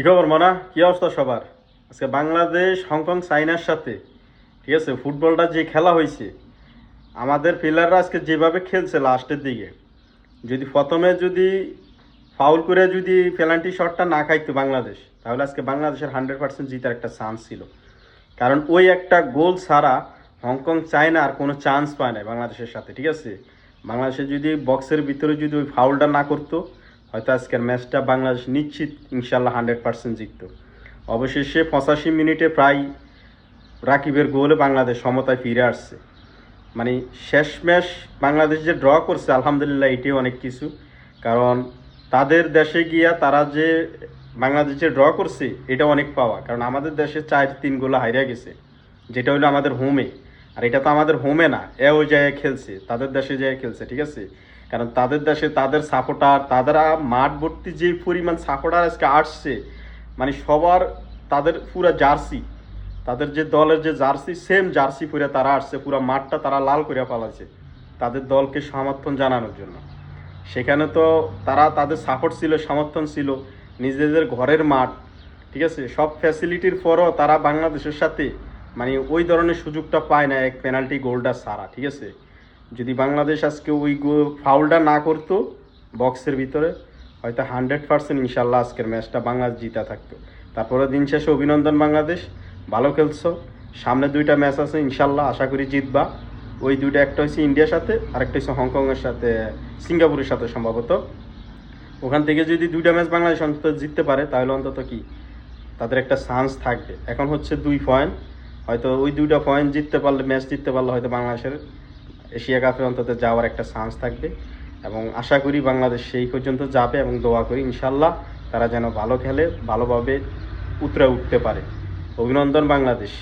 কি খবর মানা, কি অবস্থা সবার? আজকে বাংলাদেশ হংকং চাইনার সাথে, ঠিক আছে, ফুটবলটা যে খেলা হয়েছে, আমাদের প্লেয়াররা আজকে যেভাবে খেলছে লাস্টের দিকে, যদি প্রথমে যদি ফাউল করে যদি পেনাল্টি শটটা না খাইতো বাংলাদেশ, তাহলে আজকে বাংলাদেশের 100% জিতার একটা চান্স ছিল। কারণ ওই একটা গোল ছাড়া হংকং চায় না আর কোনো চান্স পায় না বাংলাদেশের সাথে, ঠিক আছে। বাংলাদেশে যদি বক্সের ভিতরে যদি ওই ফাউলটা না করতো, হয়তো আজকের ম্যাচটা বাংলাদেশ নিশ্চিত ইনশাল্লাহ 100% জিততো। অবশেষে 85 মিনিটে প্রায় রাকিবের গোলে বাংলাদেশ সমতায় ফিরে আসছে। মানে শেষ ম্যাচ বাংলাদেশ যে ড্র করছে, আলহামদুলিল্লাহ এটাই অনেক কিছু। কারণ তাদের দেশে গিয়া তারা যে বাংলাদেশ যে ড্র করছে, এটা অনেক পাওয়া। কারণ আমাদের দেশে 4-3 গোলে হারিয়ে গেছে, যেটা হলো আমাদের হোমে। আর এটা তো আমাদের হোমে না, ওই জায়গায় খেলছে, তাদের দেশে জায়গায় খেলছে, ঠিক আছে। কারণ তাদের দেশে তাদের সাপোর্টার, তারা মাঠ ভর্তি যে পরিমাণ সাপোর্টার আজকে আসছে, মানে সবার তাদের পুরা জার্সি, তাদের যে দলের যে জার্সি, সেম জার্সি পরে তারা আসছে, পুরো মাঠটা তারা লাল করে পালাছে তাদের দলকে সমর্থন জানানোর জন্য। সেখানে তো তারা তাদের সাপোর্ট ছিল, সমর্থন ছিল, নিজেদের ঘরের মাঠ, ঠিক আছে, সব ফ্যাসিলিটির পরও তারা বাংলাদেশের সাথে মানে ওই ধরনের সুযোগটা পায় না, এক পেনাল্টি গোলটা সারা, ঠিক আছে। যদি বাংলাদেশ আজকে ওই ফাউলটা না করতো বক্সের ভিতরে, হয়তো 100% ইনশাল্লাহ আজকের ম্যাচটা বাংলাদেশ জিতা থাকতো। তারপরে দিন শেষে অভিনন্দন বাংলাদেশ, ভালো খেলছো। সামনে 2টা ম্যাচ আছে, ইনশাল্লাহ আশা করি জিতবা। ওই 2টা, একটা হচ্ছে ইন্ডিয়ার সাথে আর একটা হচ্ছে হংকংয়ের সাথে, সিঙ্গাপুরের সাথে সম্ভবত। ওখান থেকে যদি 2টা ম্যাচ বাংলাদেশ অন্তত জিততে পারে, তাহলে অন্তত কি তাদের একটা চান্স থাকবে। এখন হচ্ছে 2 পয়েন্ট, হয়তো ওই 2টা পয়েন্ট জিততে পারলে, ম্যাচ জিততে পারলে হয়তো বাংলাদেশের এশিয়া কাপে অন্তত যাওয়ার একটা চান্স থাকবে। এবং আশা করি বাংলাদেশ সেই পর্যন্ত যাবে, এবং দোয়া করি ইনশাল্লাহ তারা যেন ভালো খেলে, ভালোভাবে উতরে উঠতে পারে। অভিনন্দন বাংলাদেশ।